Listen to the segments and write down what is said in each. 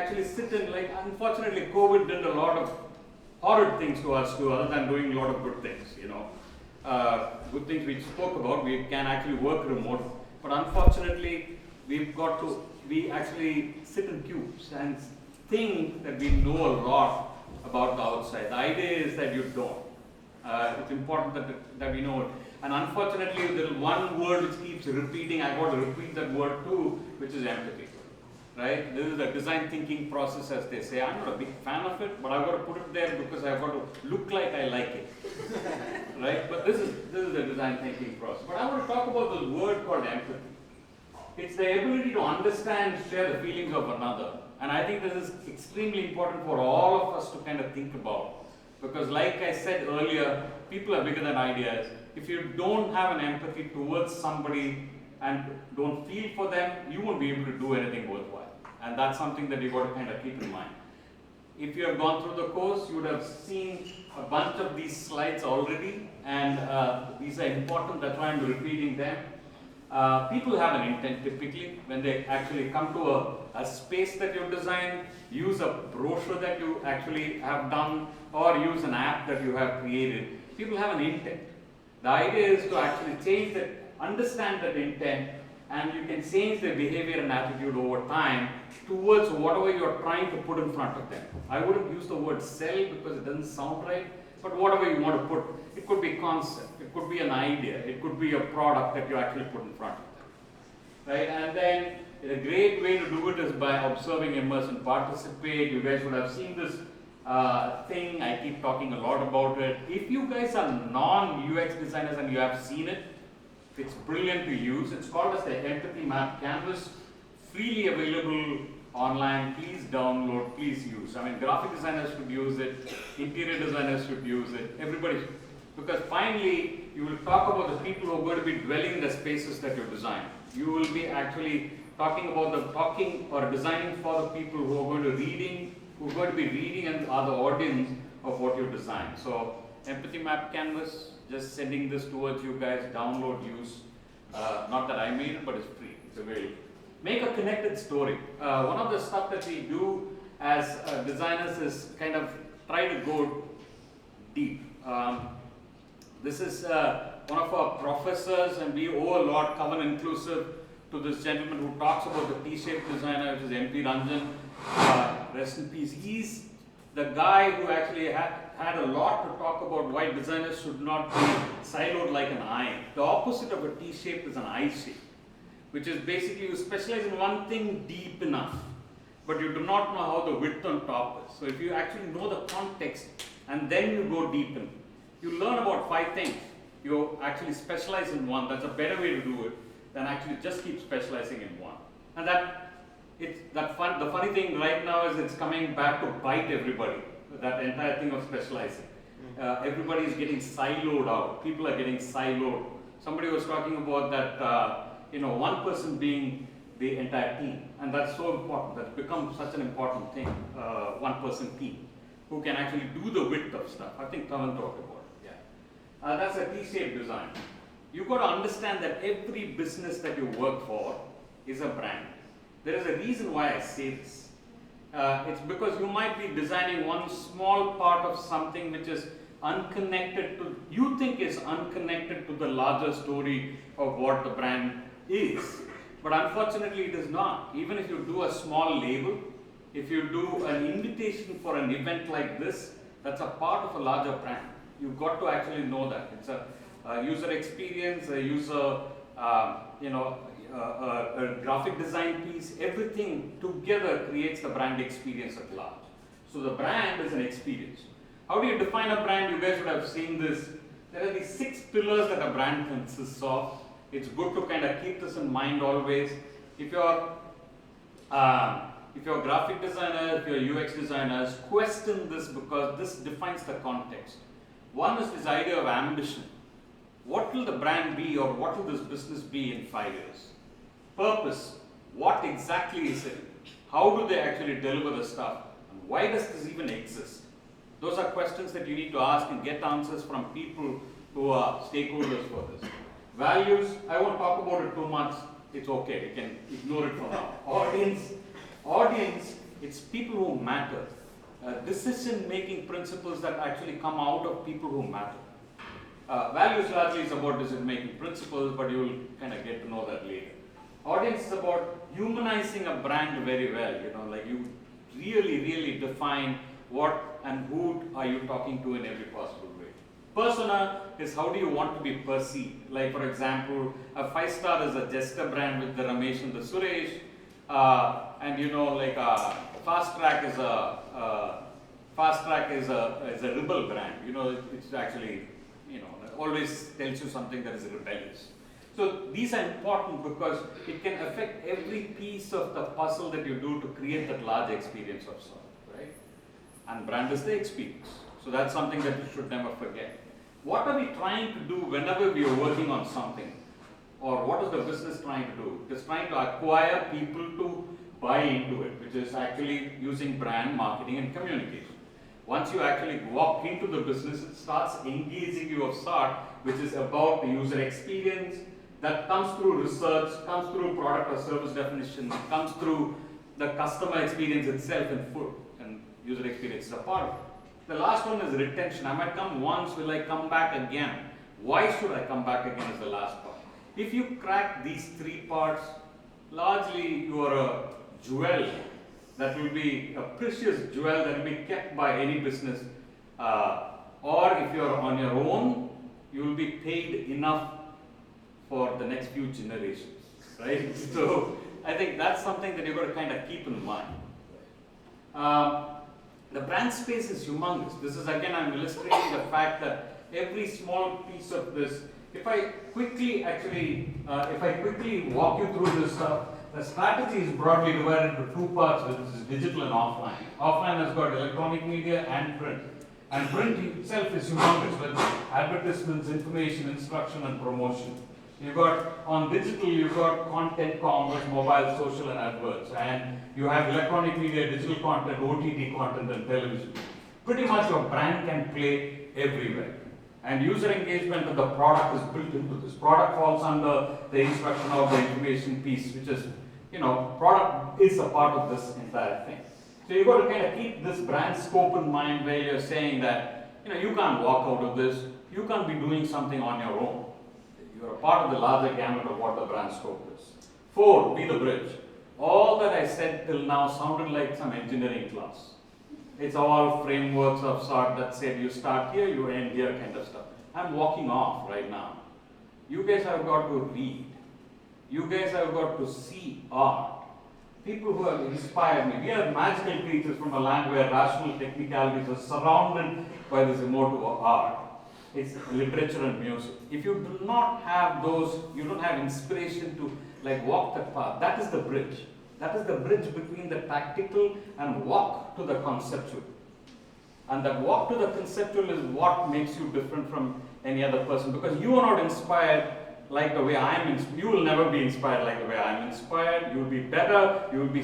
actually sit in, like, unfortunately, COVID did a lot of horrid things to us too, other than doing a lot of good things, you know. Good things we spoke about, we can actually work remote, but unfortunately, we actually sit in cubes and think that we know a lot about the outside. The idea is that you don't. It's important that we know it. And unfortunately, there's one word which keeps repeating, I got to repeat that word too, which is empathy. Right? This is a design thinking process, as they say. I'm not a big fan of it, but I've got to put it there because I've got to look like I like it. Right? But this is the design thinking process. But I want to talk about this word called empathy. It's the ability to understand, share the feelings of another. And I think this is extremely important for all of us to kind of think about. Because like I said earlier, people are bigger than ideas. If you don't have an empathy towards somebody and don't feel for them, you won't be able to do anything worthwhile. And that's something that you've got to kind of keep in mind. If you have gone through the course, you would have seen a bunch of these slides already, and these are important, that's why I'm repeating them. People have an intent typically when they actually come to a space that you've designed, use a brochure that you actually have done, or use an app that you have created. People have an intent. The idea is to actually change that, understand that intent, and you can change their behavior and attitude over time towards whatever you're trying to put in front of them. I wouldn't use the word sell because it doesn't sound right, but whatever you want to put, it could be concept, it could be an idea, it could be a product that you actually put in front of them. Right? And then a great way to do it is by observing, immerse, and participate. You guys would have seen this thing, I keep talking a lot about it. If you guys are non-UX designers and you have seen it, it's brilliant to use. It's called as the Empathy Map Canvas, freely available online. Please download, please use. I mean, graphic designers should use it, interior designers should use it, everybody should. Because finally, you will talk about the people who are going to be dwelling in the spaces that you design. You will be actually talking or designing for the people who are going to be reading and are the audience of what you design. So, Empathy Map Canvas, just sending this towards you guys, download, use. Not that I made it, but it's free, it's available. Make a connected story. One of the stuff that we do as designers is kind of try to go deep. This is one of our professors, and we owe a lot, Common Inclusive, to this gentleman who talks about the T-shaped designer, which is MP Ranjan. Rest in peace. He's the guy who actually had a lot to talk about why designers should not be siloed like an eye. The opposite of a T-shape is an I shape, which is basically you specialize in one thing deep enough, but you do not know how the width on top is. So if you actually know the context and then you go deep in, you learn about 5 things. You actually specialize in one. That's a better way to do it than actually just keep specializing in one. And the funny thing right now is it's coming back to bite everybody, that entire thing of specializing. Everybody is getting siloed out. People are getting siloed. Somebody was talking about that, one person being the entire team. And that's so important. That's become such an important thing, one person team, who can actually do the width of stuff. I think Kavan talked about it. Yeah. That's a T-shaped design. You've got to understand that every business that you work for is a brand. There is a reason why I say this. It's because you might be designing one small part of something which is you think is unconnected to the larger story of what the brand is. But unfortunately it is not. Even if you do a small label, if you do an invitation for an event like this, that's a part of a larger brand. You've got to actually know that. It's a user experience, a user, a graphic design piece, everything together creates the brand experience at large. So the brand is an experience. How do you define a brand? You guys would have seen this. There are these 6 pillars that a brand consists of. It's good to kind of keep this in mind always. If you're graphic designers, if you're UX designers, question this because this defines the context. One is this idea of ambition. What will the brand be, or what will this business be in 5 years? Purpose. What exactly is it? How do they actually deliver the stuff? And why does this even exist? Those are questions that you need to ask and get answers from people who are stakeholders for this. Values, I won't talk about it too much. It's okay. You can ignore it for now. Audience, It's people who matter. Decision-making principles that actually come out of people who matter. Values largely is about decision-making principles, but you will kind of get to know that later. Audience is about humanizing a brand very well. Like you really define what and who are you talking to in every possible way. Persona is how do you want to be perceived. Like for example, a 5-star is a jester brand with the Ramesh and the Suresh, and like Fast Track is a rebel brand. It's actually always tells you something that is rebellious. So these are important because it can affect every piece of the puzzle that you do to create that large experience of sort, right? And brand is the experience. So that's something that you should never forget. What are we trying to do whenever we are working on something? Or what is the business trying to do? It is trying to acquire people to buy into it, which is actually using brand marketing and communication. Once you actually walk into the business, it starts engaging you of sort, which is about the user experience, that comes through research, comes through product or service definition, comes through the customer experience itself in food, and user experience is a part of it. The last one is retention. I might come once, will I come back again? Why should I come back again is the last part. If you crack these 3 parts, largely you are a jewel that will be a precious jewel that will be kept by any business. Or if you are on your own, you will be paid enough for the next few generations, right? So I think that's something that you've got to kind of keep in mind. The brand space is humongous. This is again, I'm illustrating the fact that every small piece of this, if I quickly walk you through this stuff, the strategy is broadly divided into 2 parts, which is digital and offline. Offline has got electronic media and print. And print itself is humongous with advertisements, information, instruction, and promotion. You've got, on digital, you've got content, commerce, mobile, social, and adverts. And you have electronic media, digital content, OTT content, and television. Pretty much your brand can play everywhere. And user engagement of the product is built into this. Product falls under the instruction of the information piece, which is, product is a part of this entire thing. So you've got to kind of keep this brand scope in mind where you're saying that, you can't walk out of this. You can't be doing something on your own. You're a part of the larger gamut of what the brand scope is. 4, be the bridge. All that I said till now sounded like some engineering class. It's all frameworks of sort that said you start here, you end here kind of stuff. I'm walking off right now. You guys have got to read. You guys have got to see art. People who have inspired me. We are magical creatures from a land where rational technicalities are surrounded by this emotive art. It's literature and music. If you do not have those, you don't have inspiration to walk that path. That is the bridge. That is the bridge between the tactical and walk to the conceptual. And that walk to the conceptual is what makes you different from any other person, because you are not inspired like the way I am inspired. You will never be inspired like the way I am inspired. You will be better. You will be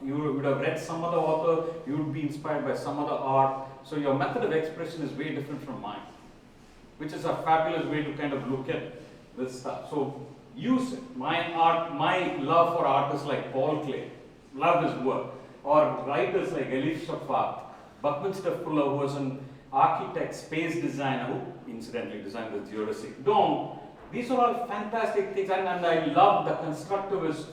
you would have read some other author. You will be inspired by some other art. So your method of expression is way different from mine, which is a fabulous way to kind of look at this stuff. So use it. My love for artists like Paul Klee, love his work, or writers like Elif Shafak, Buckminster Fuller, who was an architect, space designer, who incidentally designed the geodesic dome. These are all fantastic things, and I love the constructivist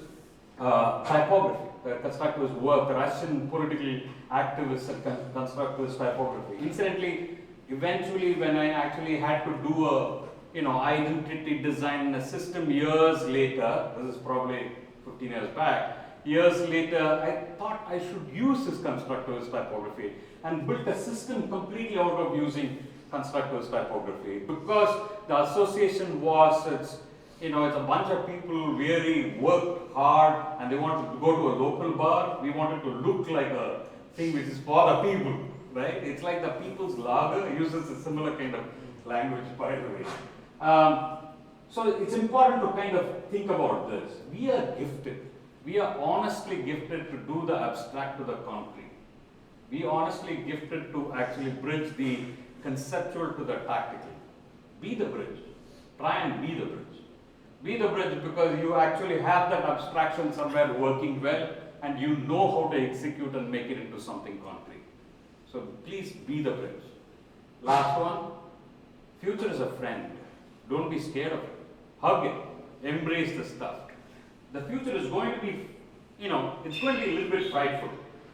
typography, the constructivist work, the Russian political activists and constructivist typography. Incidentally, eventually when I actually had to do a identity design in a system years later, this is probably 15 years back, years later, I thought I should use this constructivist typography and built a system completely out of using constructivist typography, because the association was, it's a bunch of people really worked hard and they wanted to go to a local bar. We wanted to look like a thing which is for the people, right? It's like the people's lager uses a similar kind of language, by the way. So it's important to kind of think about this. We are gifted. We are honestly gifted to do the abstract to the concrete. We are honestly gifted to actually bridge the conceptual to the tactical. Be the bridge. Try and be the bridge. Be the bridge because you actually have that abstraction somewhere working well. and you know how to execute and make it into something concrete. So please be the bridge. Last one, future is a friend. Don't be scared of it. Hug it. Embrace the stuff. The future is going to be, it's going to be a little bit frightful.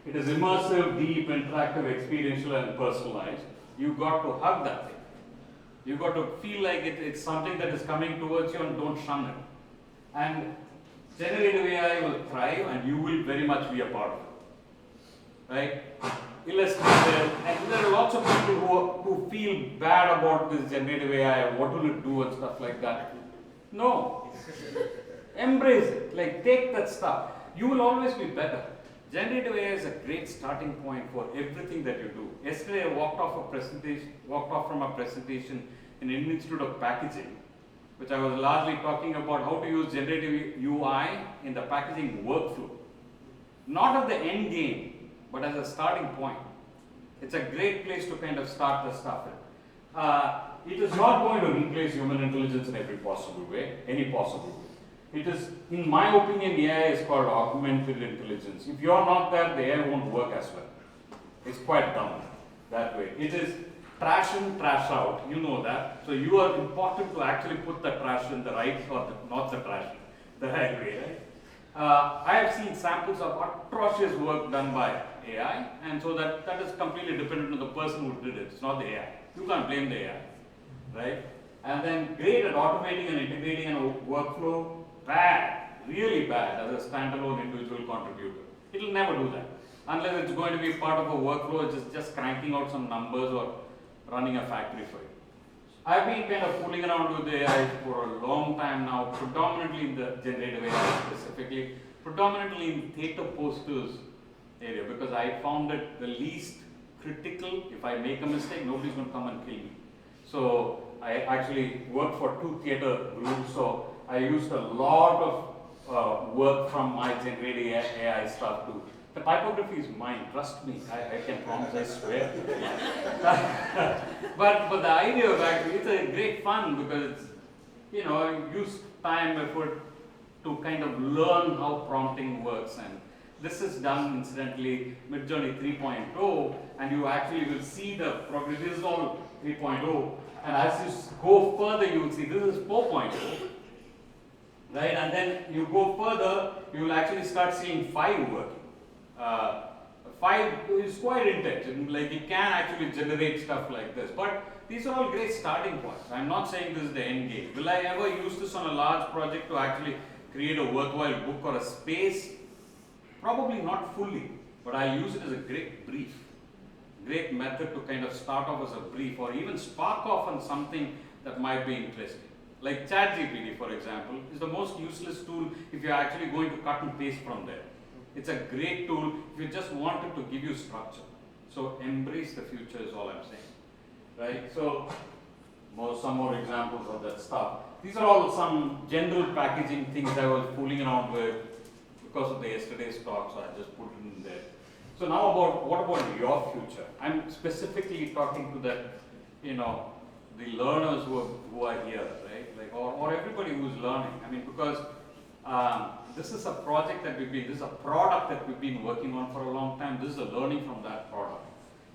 It is immersive, deep, interactive, experiential, and personalized. You've got to hug that thing. You've got to feel like it's something that is coming towards you and don't shun it. And generative AI will thrive and you will very much be a part of it. Right? Illustrated, and there are lots of people who feel bad about this generative AI, what will it do and stuff like that. No. Embrace it. Like, take that stuff. You will always be better. Generative AI is a great starting point for everything that you do. Yesterday I walked off from a presentation in Indian Institute of Packaging, which I was largely talking about how to use generative UI in the packaging workflow. Not at the end game, but as a starting point. It's a great place to kind of start the stuff in. It is not going to replace human intelligence in every possible way, any possible way. It is, in my opinion, AI is called augmented intelligence. If you're not there, the AI won't work as well. It's quite dumb that way. It is trash in, trash out. You know that. So you are important to actually put the trash in the right, or not the trash, the right way, right? I have seen samples of atrocious work done by AI, and so that is completely dependent on the person who did it. It's not the AI. You can't blame the AI, right? And then great at automating and integrating a workflow. Bad, really bad as a standalone individual contributor. It will never do that. Unless it's going to be part of a workflow, which is just cranking out some numbers or running a factory for you. I've been kind of fooling around with AI for a long time now, predominantly in the generative AI specifically, predominantly in theatre posters area, because I found it the least critical. If I make a mistake, nobody's going to come and kill me. So I actually work for 2 theatre groups, so I used a lot of work from my generative AI stuff too. The typography is mine, trust me, I can promise, I swear. but the idea of actually, it's a great fun because it's, you use time, effort to kind of learn how prompting works, and this is done incidentally Midjourney 3.0, and you actually will see the progress. This is all 3.0, and as you go further, you will see this is 4.0. Right, and then you go further, you will actually start seeing 5 working. 5 is quite intense, and like it can actually generate stuff like this. But these are all great starting points. I'm not saying this is the end game. Will I ever use this on a large project to actually create a worthwhile book or a space? Probably not fully, but I'll use it as a great brief. Great method to kind of start off as a brief or even spark off on something that might be interesting. Like ChatGPT, for example, is the most useless tool if you're actually going to cut and paste from there. It's a great tool if you just want it to give you structure. So embrace the future is all I'm saying, right? So some more examples of that stuff. These are all some general packaging things I was fooling around with because of the yesterday's talk, so I just put it in there. So now what about your future? I'm specifically talking to that, the learners who are here, right? Like, or everybody who's learning. I mean, because this is a project that this is a product that we've been working on for a long time. This is a learning from that product.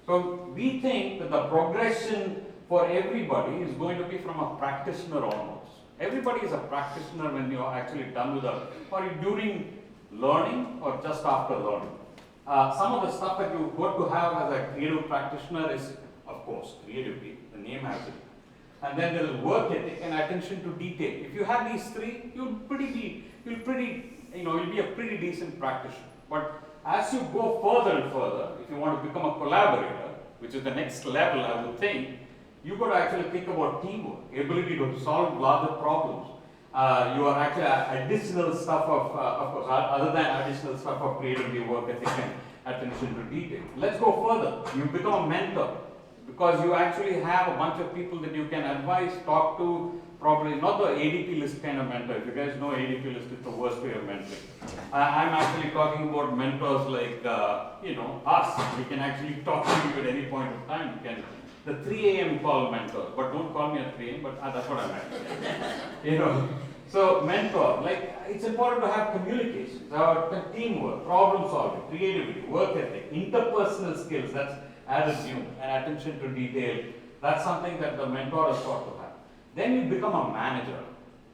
So we think that the progression for everybody is going to be from a practitioner onwards. Everybody is a practitioner when you're actually done with or during learning or just after learning. Some of the stuff that you've got to have as a creative practitioner is, of course, creativity. The name has it. And then there is work ethic and attention to detail. If you have these 3, you'll be a pretty decent practitioner. But as you go further and further, if you want to become a collaborator, which is the next level, I would think, you've got to actually think about teamwork, ability to solve larger problems. You are actually additional stuff of course, other than additional stuff of creativity, work ethic, and attention to detail. Let's go further. You become a mentor because you actually have a bunch of people that you can advise, talk to. Probably not the ADP list kind of mentor. If you guys know ADP list, it's the worst way of mentoring. I'm actually talking about mentors like us. We can actually talk to you at any point of time. You can. The 3 a.m. call mentors, but don't call me at 3 a.m. But that's what I meant. So mentor, like it's important to have communication, teamwork, problem solving, creativity, work ethic, interpersonal skills, that's added new, and attention to detail. That's something that the mentor is taught to have. Then you become a manager.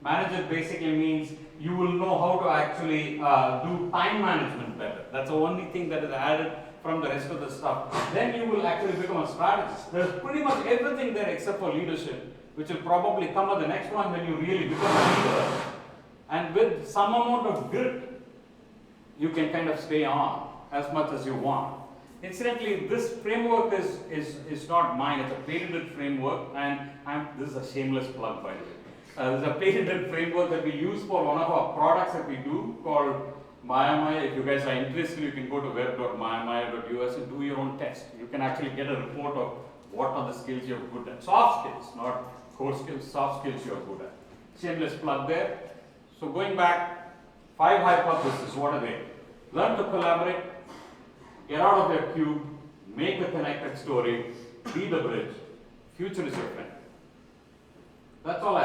Manager basically means you will know how to actually do time management better. That's the only thing that is added from the rest of the stuff. Then you will actually become a strategist. There's pretty much everything there except for leadership, which will probably come at the next one when you really become a leader. And with some amount of grit, you can kind of stay on as much as you want. Incidentally, this framework is not mine, it's a patented framework, and this is a shameless plug, by the way. There's a patented framework that we use for one of our products that we do called Maya. If you guys are interested, you can go to web.mayamaya.us and do your own test. You can actually get a report of what are the skills you're good at. Soft skills, not core skills, soft skills you're good at. Shameless plug there. So going back, 5 hypotheses, what are they? Learn to collaborate, get out of your cube, make a connected story, be the bridge, future is your friend. That's all